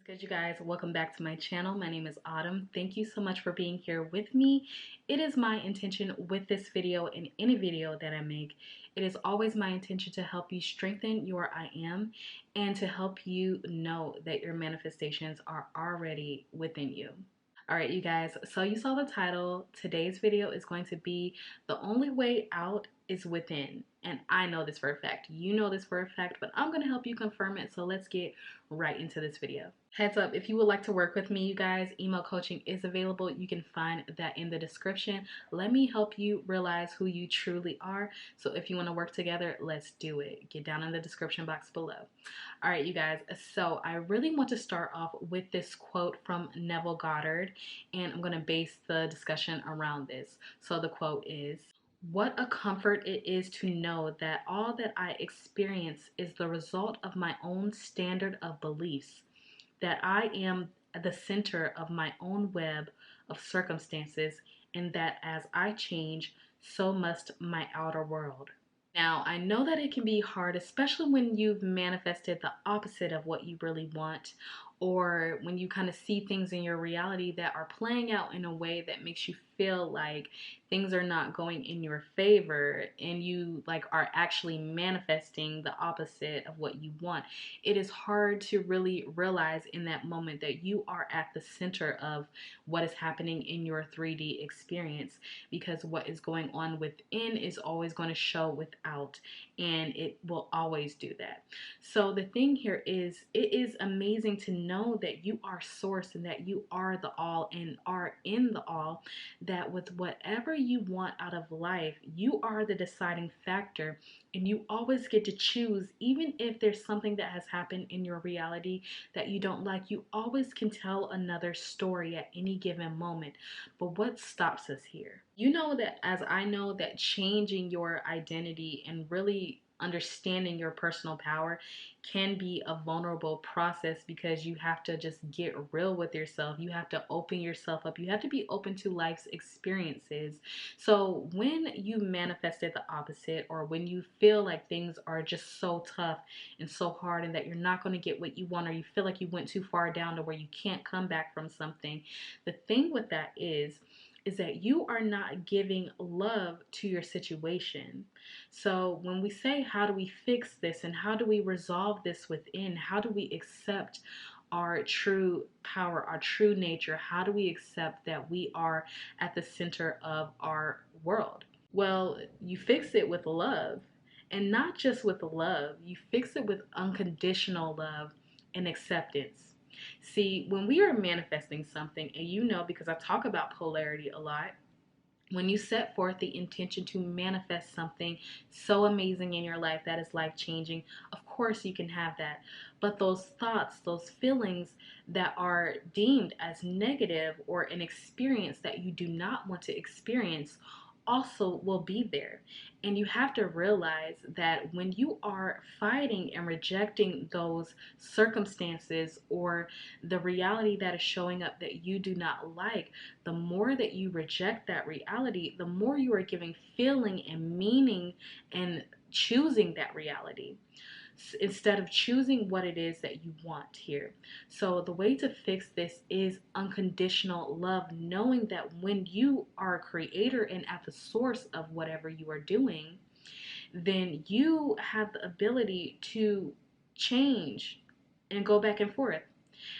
good, you guys? Welcome back to my channel. My name is Autumn. Thank you so much for being here with me. It is my intention with this video and any video that I make, it is always my intention to help you strengthen your I am and to help you know that your manifestations are already within you. All right, you guys, so you saw the title. Today's video is going to be the only way out is within. And I know this for a fact. You know this for a fact, but I'm going to help you confirm it. So let's get right into this video. Heads up, if you would like to work with me, you guys, email coaching is available. You can find that in the description. Let me help you realize who you truly are. So if you want to work together, let's do it. Get down in the description box below. All right, you guys, so I really want to start off with this quote from Neville Goddard, and I'm going to base the discussion around this. So the quote is, "What a comfort it is to know that all that I experience is the result of my own standard of beliefs, that I am the center of my own web of circumstances, and that as I change, so must my outer world." Now, I know that it can be hard, especially when you've manifested the opposite of what you really want, or when you kind of see things in your reality that are playing out in a way that makes you feel like things are not going in your favor and you are actually manifesting the opposite of what you want. It is hard to really realize in that moment that you are at the center of what is happening in your 3D experience, because what is going on within is always going to show without, and it will always do that. So the thing here is, it is amazing to know that you are source and that you are the all and are in the all, that with whatever you want out of life, you are the deciding factor, and you always get to choose. Even if there's something that has happened in your reality that you don't like, you always can tell another story at any given moment. But what stops us here? You know that, as I know, that changing your identity and really understanding your personal power can be a vulnerable process, because you have to just get real with yourself. You have to open yourself up. You have to be open to life's experiences. So when you manifested the opposite, or when you feel like things are just so tough and so hard and that you're not going to get what you want, or you feel like you went too far down to where you can't come back from something, the thing with that is that you are not giving love to your situation. So when we say, how do we fix this and how do we resolve this within? How do we accept our true power, our true nature? How do we accept that we are at the center of our world? Well, you fix it with love, and not just with love. You fix it with unconditional love and acceptance. See, when we are manifesting something, and you know, because I talk about polarity a lot, when you set forth the intention to manifest something so amazing in your life that is life-changing, of course you can have that. But those thoughts, those feelings that are deemed as negative, or an experience that you do not want to experience, also will be there. And you have to realize that when you are fighting and rejecting those circumstances, or the reality that is showing up that you do not like, the more that you reject that reality, the more you are giving feeling and meaning and choosing that reality, instead of choosing what it is that you want here. So the way to fix this is unconditional love, knowing that when you are a creator and at the source of whatever you are doing, then you have the ability to change and go back and forth.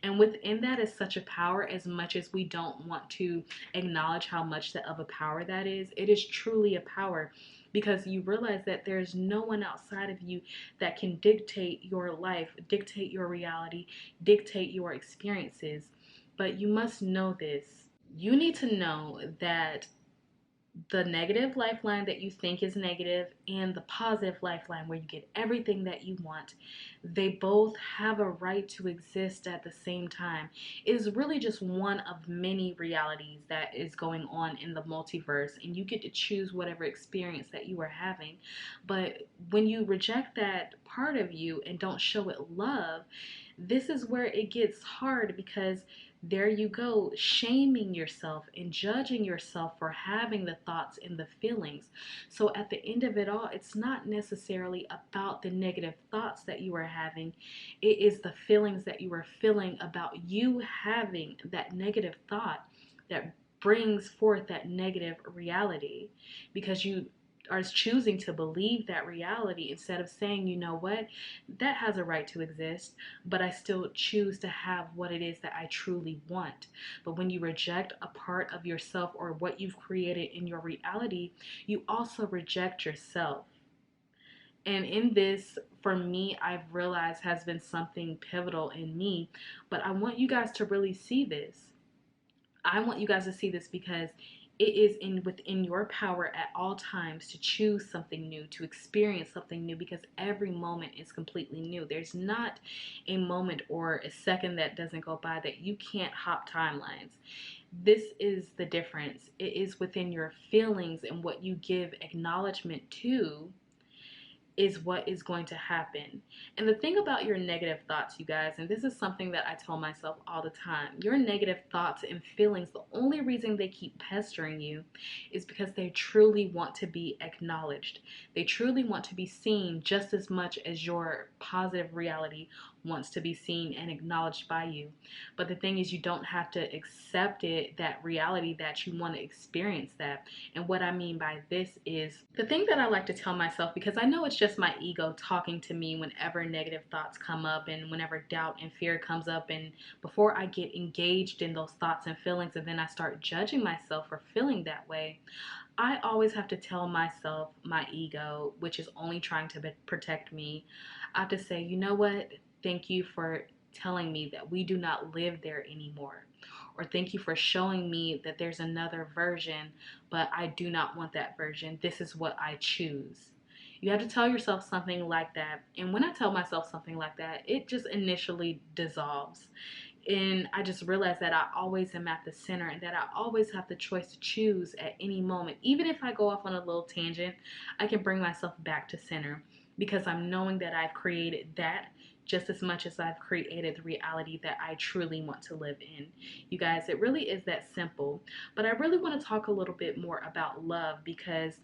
And within that is such a power. As much as we don't want to acknowledge how much of a power that is, it is truly a power, because you realize that there's no one outside of you that can dictate your life, dictate your reality, dictate your experiences. But you must know this. You need to know that the negative lifeline that you think is negative and the positive lifeline where you get everything that you want, they both have a right to exist at the same time. It is really just one of many realities that is going on in the multiverse, and you get to choose whatever experience that you are having. But when you reject that part of you and don't show it love, This is where it gets hard, because there you go, shaming yourself and judging yourself for having the thoughts and the feelings. So at the end of it all, it's not necessarily about the negative thoughts that you are having. It is the feelings that you are feeling about you having that negative thought that brings forth that negative reality, because you are choosing to believe that reality instead of saying, you know what, that has a right to exist, but I still choose to have what it is that I truly want. But when you reject a part of yourself or what you've created in your reality, you also reject yourself. And in this, for me, I've realized has been something pivotal in me. But I want you guys to really see this. I want you guys to see this because it is within your power at all times to choose something new, to experience something new, because every moment is completely new. There's not a moment or a second that doesn't go by that you can't hop timelines. This is the difference. It is within your feelings and what you give acknowledgement to is what is going to happen. And the thing about your negative thoughts, you guys, and this is something that I tell myself all the time, your negative thoughts and feelings, the only reason they keep pestering you is because they truly want to be acknowledged. They truly want to be seen just as much as your positive reality wants to be seen and acknowledged by you. But the thing is, you don't have to accept it, that reality, that you want to experience that. And what I mean by this is the thing that I like to tell myself, because I know it's just my ego talking to me whenever negative thoughts come up and whenever doubt and fear comes up, and before I get engaged in those thoughts and feelings and then I start judging myself for feeling that way, I always have to tell myself, my ego, which is only trying to protect me, I have to say, you know what? Thank you for telling me that we do not live there anymore. Or thank you for showing me that there's another version, but I do not want that version. This is what I choose. You have to tell yourself something like that. And when I tell myself something like that, it just initially dissolves. And I just realized that I always am at the center and that I always have the choice to choose at any moment. Even if I go off on a little tangent, I can bring myself back to center because I'm knowing that I've created that just as much as I've created the reality that I truly want to live in. You guys, it really is that simple. But I really want to talk a little bit more about love, because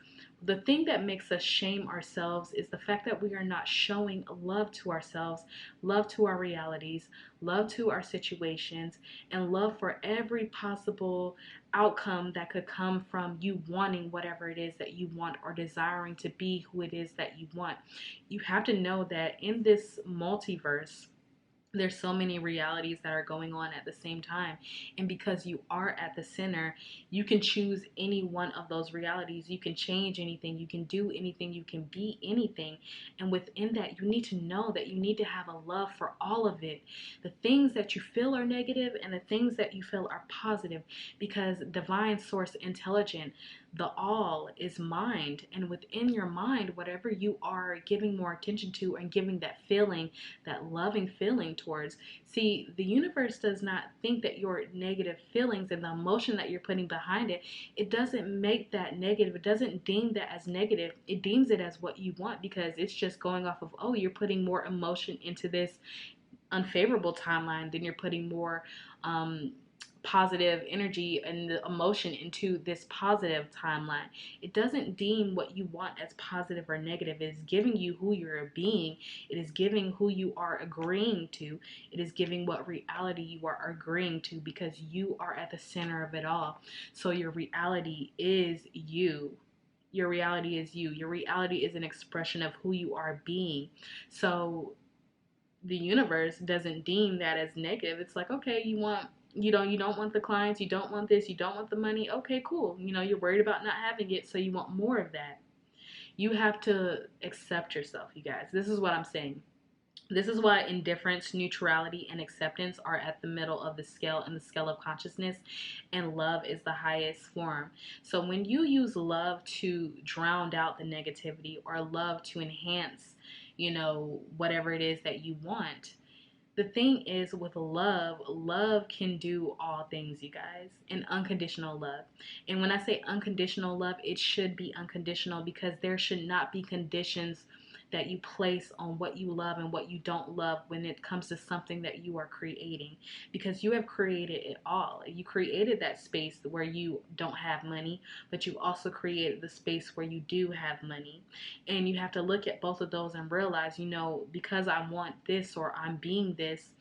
the thing that makes us shame ourselves is the fact that we are not showing love to ourselves, love to our realities, love to our situations, and love for every possible outcome that could come from you wanting whatever it is that you want or desiring to be who it is that you want. You have to know that in this multiverse, there's so many realities that are going on at the same time, and because you are at the center, you can choose any one of those realities. You can change anything, you can do anything, you can be anything. And within that, you need to know that you need to have a love for all of it, the things that you feel are negative and the things that you feel are positive, because divine source intelligent, the all is mind, and within your mind, whatever you are giving more attention to and giving that feeling, that loving feeling towards. See, the universe does not think that your negative feelings and the emotion that you're putting behind it, it doesn't make that negative. It doesn't deem that as negative. It deems it as what you want, because it's just going off of, oh, you're putting more emotion into this unfavorable timeline, then you're putting more positive energy and the emotion into this positive timeline. It doesn't deem what you want as positive or negative. It is giving you who you're being. It is giving who you are agreeing to. It is giving what reality you are agreeing to, because you are at the center of it all. So your reality is you. Your reality is you. Your reality is an expression of who you are being. So the universe doesn't deem that as negative. It's like, okay, you don't want the clients, you don't want this, you don't want the money. Okay, cool. You're worried about not having it, so you want more of that. You have to accept yourself, you guys. This is what I'm saying. This is why indifference, neutrality, and acceptance are at the middle of the scale, in the scale of consciousness, and love is the highest form. So when you use love to drown out the negativity, or love to enhance, whatever it is that you want, the thing is with love, love can do all things, you guys, and unconditional love. And when I say unconditional love, it should be unconditional, because there should not be conditions that you place on what you love and what you don't love when it comes to something that you are creating, because you have created it all. You created that space where you don't have money, but you also created the space where you do have money. And you have to look at both of those and realize, you know, because I want this or I'm being this,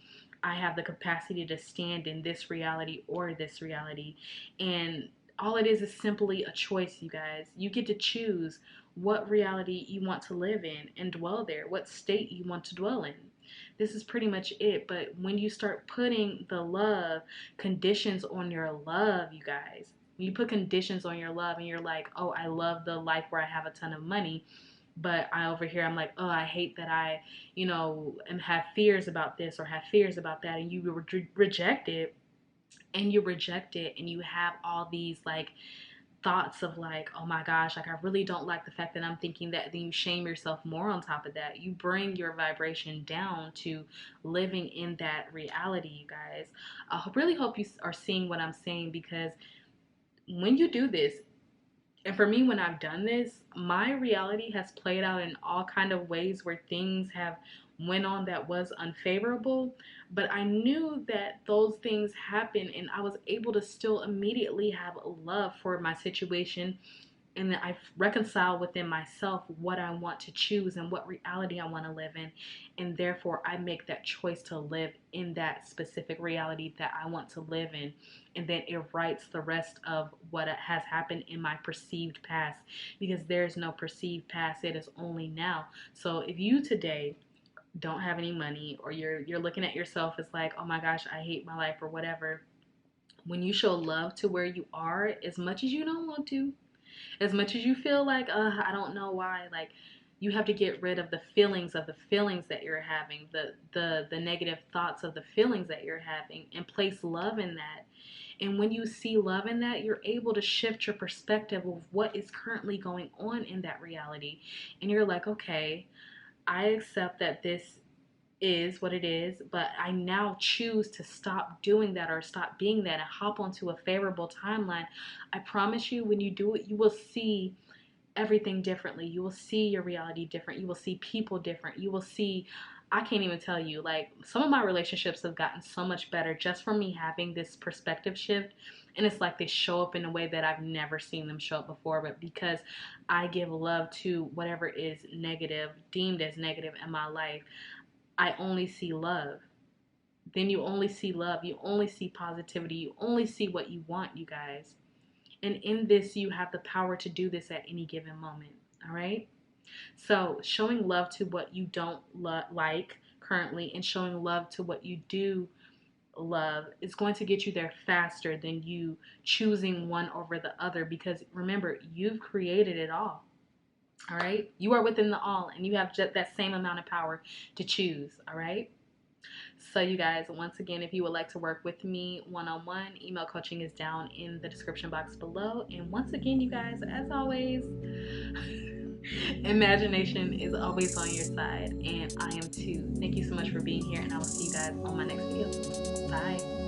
I have the capacity to stand in this reality or this reality. And all it is simply a choice, you guys. You get to choose what reality you want to live in and dwell there, what state you want to dwell in. This is pretty much it. But when you start putting the love, conditions on your love, you guys, when you put conditions on your love and you're like, oh, I love the life where I have a ton of money, but I over here, I'm like, oh, I hate that I, you know, and have fears about this or have fears about that, and you reject it, and you reject it, and you have all these like thoughts of like, oh my gosh, like I really don't like the fact that I'm thinking that, then you shame yourself more on top of that. You bring your vibration down to living in that reality, you guys. I really hope you are seeing what I'm saying, because when you do this, and for me, when I've done this, my reality has played out in all kind of ways where things have went on that was unfavorable, but I knew that those things happened and I was able to still immediately have love for my situation, and then I reconcile within myself what I want to choose and what reality I want to live in, and therefore I make that choice to live in that specific reality that I want to live in, and then it writes the rest of what has happened in my perceived past, because there's no perceived past, it is only now. So if you today don't have any money, or you're looking at yourself as like, oh my gosh, I hate my life or whatever, when you show love to where you are, as much as you don't want to, as much as you feel like, I don't know why, like, you have to get rid of the feelings that you're having, the negative thoughts of the feelings that you're having, and place love in that. And when you see love in that, you're able to shift your perspective of what is currently going on in that reality. And you're like, okay, I accept that this is what it is, but I now choose to stop doing that or stop being that and hop onto a favorable timeline. I promise you, when you do it, you will see everything differently. You will see your reality different. You will see people different. You will see, I can't even tell you, like, some of my relationships have gotten so much better just from me having this perspective shift. And it's like they show up in a way that I've never seen them show up before. But because I give love to whatever is negative, deemed as negative in my life, I only see love. Then you only see love. You only see positivity. You only see what you want, you guys. And in this, you have the power to do this at any given moment. All right? So showing love to what you don't like currently, and showing love to what you do love, is going to get you there faster than you choosing one over the other, because remember, you've created it all. All right? You are within the all, and you have just that same amount of power to choose. All right? So you guys, once again, if you would like to work with me one-on-one, email coaching is down in the description box below. And once again, you guys, as always, imagination is always on your side, and I am too. Thank you so much for being here, and I will see you guys on my next video. Bye.